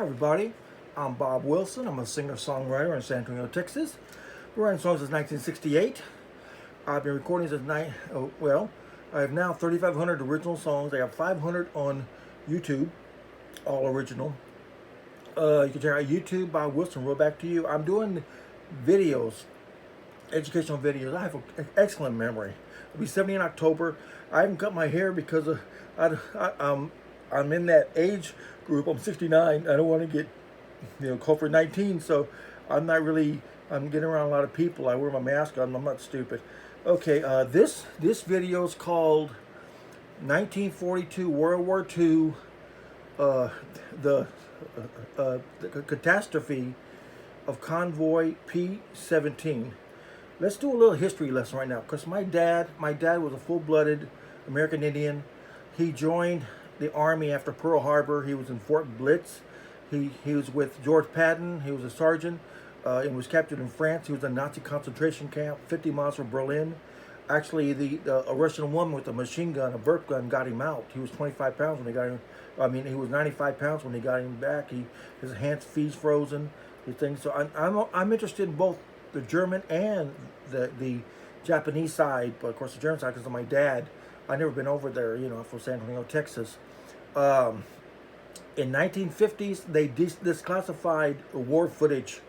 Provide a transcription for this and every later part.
everybody. I'm Bob Wilson. I'm a singer-songwriter in San Antonio, Texas. Been writing songs since 1968. I've been recording since I have now 3,500 original songs. I have 500 on YouTube, all original. You can check out YouTube, Bob Wilson. Roll back to you. I'm doing videos, educational videos. I have an excellent memory. I'll be 70 in October. I haven't cut my hair because I'm in that age group. I'm 69. I don't want to get, COVID-19. So I'm getting around a lot of people. I wear my mask on. I'm not stupid. Okay, this video is called 1942 World War II, the catastrophe of convoy P-17. Let's do a little history lesson right now, because my dad was a full-blooded American Indian. He joined the Army after Pearl Harbor. He was in Fort Blitz. He was with George Patton. He was a sergeant and was captured in France. He was in a Nazi concentration camp 50 miles from Berlin. Actually, the Russian woman with a machine gun, a burp gun, got him out. He was 25 pounds when they got him. He was 95 pounds when they got him back. His hands, feet frozen. His things. So I'm interested in both the German and the Japanese side, but of course the German side because of my dad. I've never been over there, I'm from San Antonio, Texas. In 1950s, they disclassified war footage.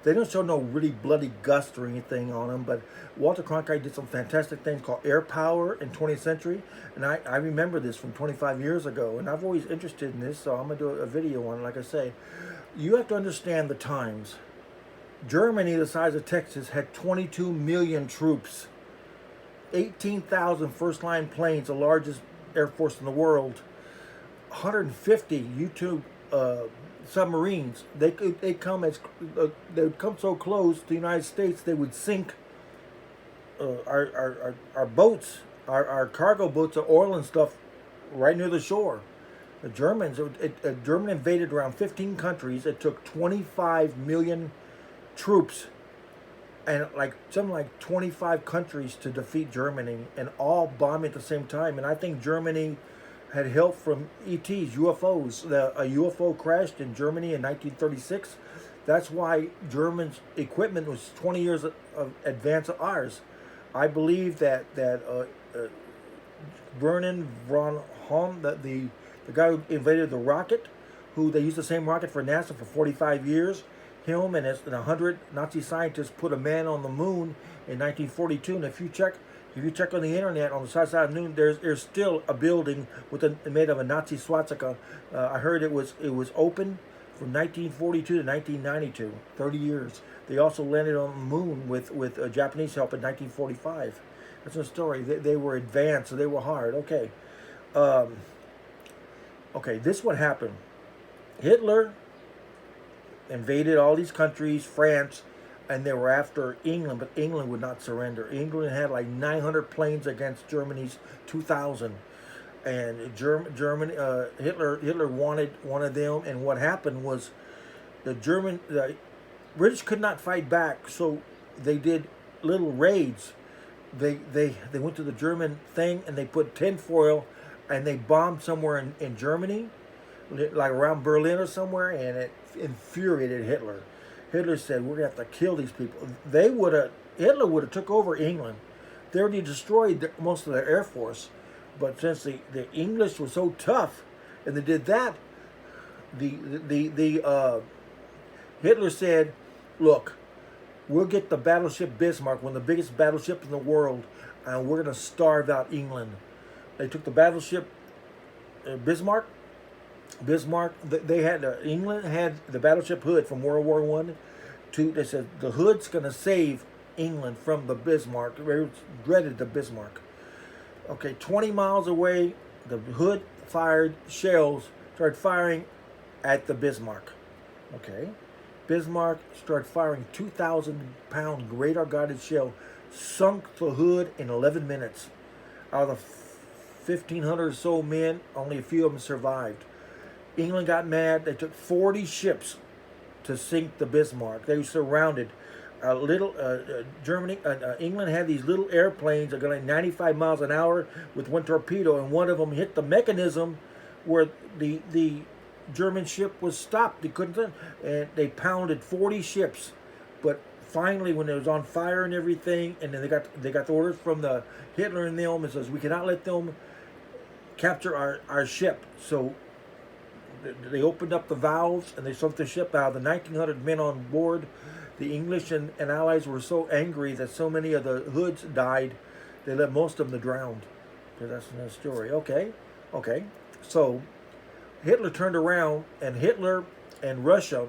They don't show no really bloody guts or anything on them, but Walter Cronkite did some fantastic things called air power in 20th century, and I remember this from 25 years ago, and I've always interested in this, so I'm going to do a video on it. Like I say, you have to understand the times. Germany, the size of Texas, had 22 million troops, 18,000 first-line planes, the largest air force in the world, 150 U-2 submarines. They would come so close to the United States they would sink our boats, our cargo boats of oil and stuff right near the shore. The Germans, Germany invaded around 15 countries. It took 25 million troops and something like 25 countries to defeat Germany, and all bombing at the same time. And I think Germany had help from ETs, UFOs. A UFO crashed in Germany in 1936. That's why Germans' equipment was 20 years of advance of ours. I believe that Vernon von Hahn, the guy who invented the rocket, who they used the same rocket for NASA for 45 years, him and 100 Nazi scientists put a man on the moon in 1942. And if you check on the internet on the south side of the moon, there's still a building made of a Nazi swastika. I heard it was open from 1942 to 1992, 30 years. They also landed on the moon with Japanese help in 1945. That's a story. They were advanced, so they were hard. Okay. Okay, this is what happened. Hitler invaded all these countries, France, and they were after England, but England would not surrender. England had like 900 planes against Germany's 2,000, and Hitler wanted one of them. And what happened was the British could not fight back, so they did little raids. They went to the German thing and they put tinfoil and they bombed somewhere in Germany, like around Berlin or somewhere, and it infuriated Hitler. Hitler said, "We're gonna have to kill these people." Hitler would have took over England. They already destroyed most of their air force, but since the English were so tough, and they did that, Hitler said, "Look, we'll get the battleship Bismarck, one of the biggest battleships in the world, and we're gonna starve out England." They took the battleship Bismarck. England had the battleship Hood from World War I. They said the Hood's going to save England from the Bismarck. They dreaded the Bismarck. Okay, 20 miles away, the Hood started firing at the Bismarck. Okay, Bismarck started firing 2,000-pound radar-guided shell, sunk the Hood in 11 minutes. Out of the 1,500 or so men, only a few of them survived. England got mad. They took 40 ships to sink the Bismarck. They were surrounded. England had these little airplanes that go like 95 miles an hour with one torpedo, and one of them hit the mechanism where the German ship was stopped. They couldn't, and they pounded 40 ships. But finally, when it was on fire and everything, and then they got the orders from the Hitler and them, and says we cannot let them capture our ship. So they opened up the valves and they sunk the ship. Out of the 1,900 men on board, the English and Allies were so angry that so many of the hoods died, they let most of them drown. So that's another story. Okay. So Hitler turned around, and Hitler and Russia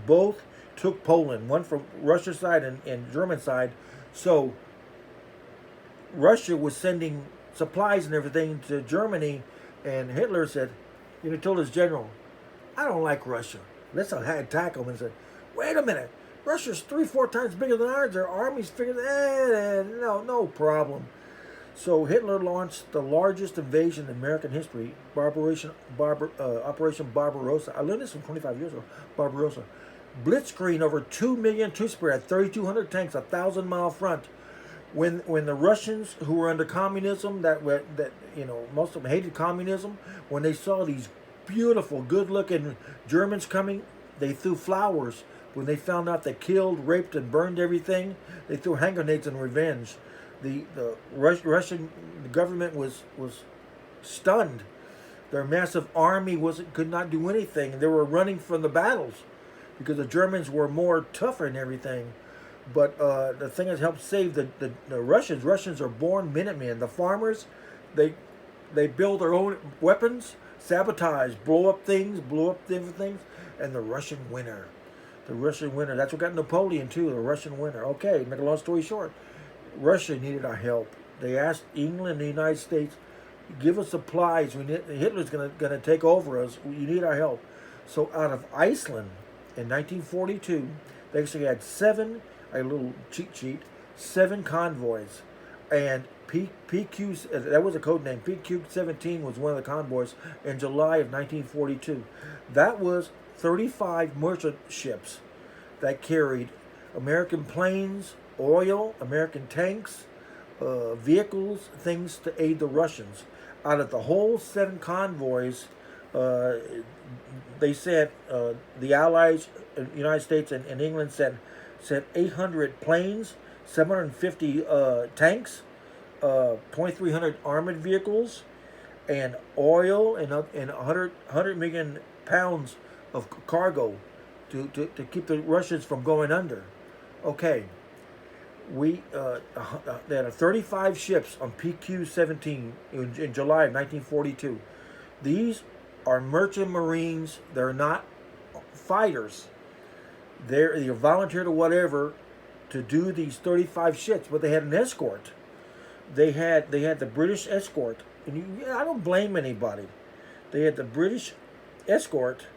both took Poland, one from Russia's side and German side. So Russia was sending supplies and everything to Germany, and Hitler said, told his general, I don't like Russia. Let's attack them. And said, wait a minute, Russia's 3-4 times bigger than ours. Their army's bigger than, no problem. So Hitler launched the largest invasion in American history, Operation Barbarossa. I learned this from 25 years ago, Barbarossa. Blitzkrieg over 2 million troops, had 3,200 tanks, 1,000-mile front. When the Russians, who were under communism, that most of them hated communism, when they saw these beautiful, good-looking Germans coming, they threw flowers. When they found out they killed, raped, and burned everything, they threw hand grenades in revenge. The Russian government was stunned. Their massive army could not do anything. They were running from the battles because the Germans were more tougher and everything. But the thing that helped save the Russians. Russians are born Minutemen. The farmers, they build their own weapons, sabotage, blow up different things, and the Russian winner. That's what got Napoleon too. The Russian winner. Okay, make a long story short, Russia needed our help. They asked England and the United States, give us supplies. Hitler's gonna take over us. You need our help. So out of Iceland in 1942, they actually had a little cheat sheet, 7 convoys, and PQ, that was a code name. PQ-17 was one of the convoys in July of 1942. That was 35 merchant ships that carried American planes, oil, American tanks, vehicles, things to aid the Russians. Out of the whole 7 convoys, they sent the Allies, United States and England sent 800 planes, 750 tanks, 2,300 armored vehicles, and oil, and 100 million pounds of cargo to keep the Russians from going under. Okay, they had 35 ships on PQ-17 in July of 1942. These are merchant marines. They're not fighters. They volunteered or whatever to do these 35 ships, but they had an escort. They had the British escort, and I don't blame anybody. They had the British escort.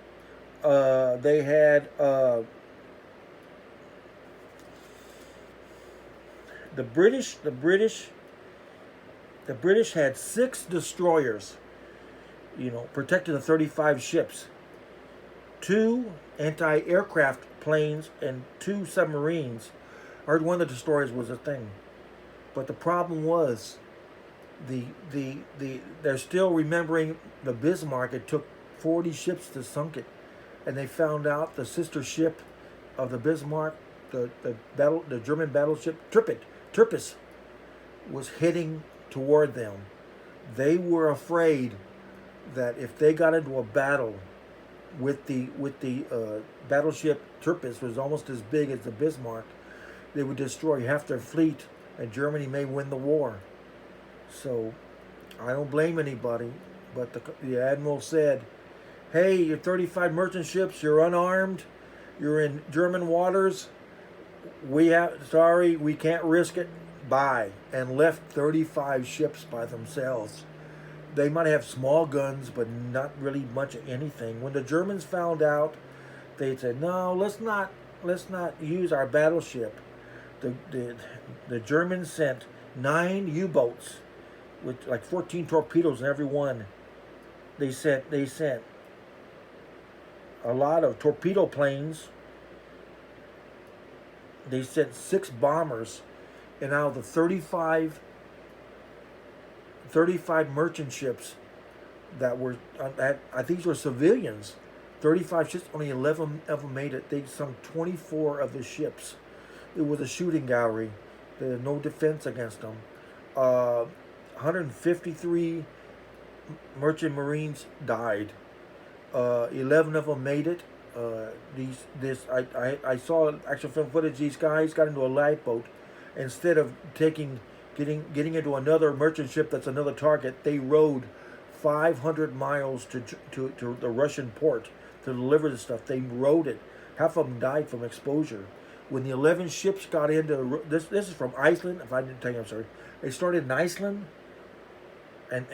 They had the British had 6 destroyers, protecting the 35 ships, 2 anti-aircraft planes, and 2 submarines. I heard one of the destroyers was a thing, but the problem was they're still remembering the Bismarck. It took 40 ships to sunk it, and they found out the sister ship of the Bismarck, the German battleship Tirpitz, was heading toward them. They were afraid that if they got into a battle with the battleship Tirpitz, was almost as big as the Bismarck, they would destroy half their fleet, and Germany may win the war. So I don't blame anybody, but the admiral said, hey, you're 35 merchant ships, you're unarmed, you're in German waters, we can't risk it, bye, and left 35 ships by themselves. They might have small guns, but not really much of anything. When the Germans found out, they said, no, let's not use our battleship. The Germans sent 9 U-boats with like 14 torpedoes in every one. They sent a lot of torpedo planes. They sent 6 bombers, and out of the 35 merchant ships, that were I think these were civilians. 35 ships, only 11 of them made it. They sunk 24 of the ships. It was a shooting gallery. There was no defense against them. 153 merchant marines died. 11 of them made it. I saw actual film footage. These guys got into a lifeboat. Instead of getting into another merchant ship that's another target, they rowed 500 miles to the Russian port to deliver the stuff. They rowed it. Half of them died from exposure. When the 11 ships got into this is from Iceland. If I didn't tell you, I'm sorry. They started in Iceland, and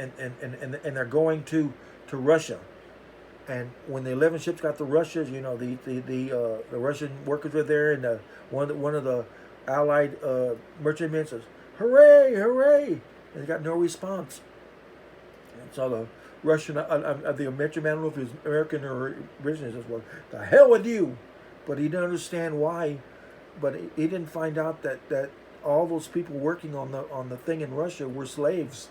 they're going to Russia. And when the 11 ships got to Russia, you know, the Russian workers were there, and one of the Allied merchantmen says, "Hooray, hooray!" And they got no response. And so the Russian, the merchantman, I don't know if he was American or British, says, "Well, the hell with you!" But he didn't understand why. But he didn't find out that all those people working on the thing in Russia were slaves.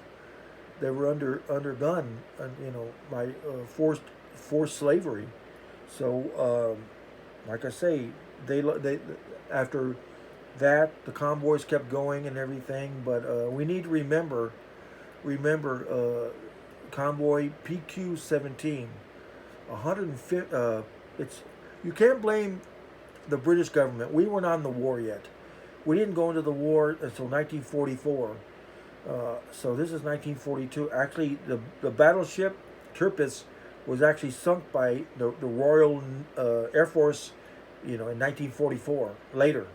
They were under gun, you know, by forced slavery. So, like I say, they after that the convoys kept going and everything. But we need to remember convoy PQ-17, 150. It's you can't blame the British government. We weren't on the war yet. We didn't go into the war until 1944. So this is 1942. Actually, the battleship Tirpitz was actually sunk by the Royal Air Force, you know, in 1944. Later.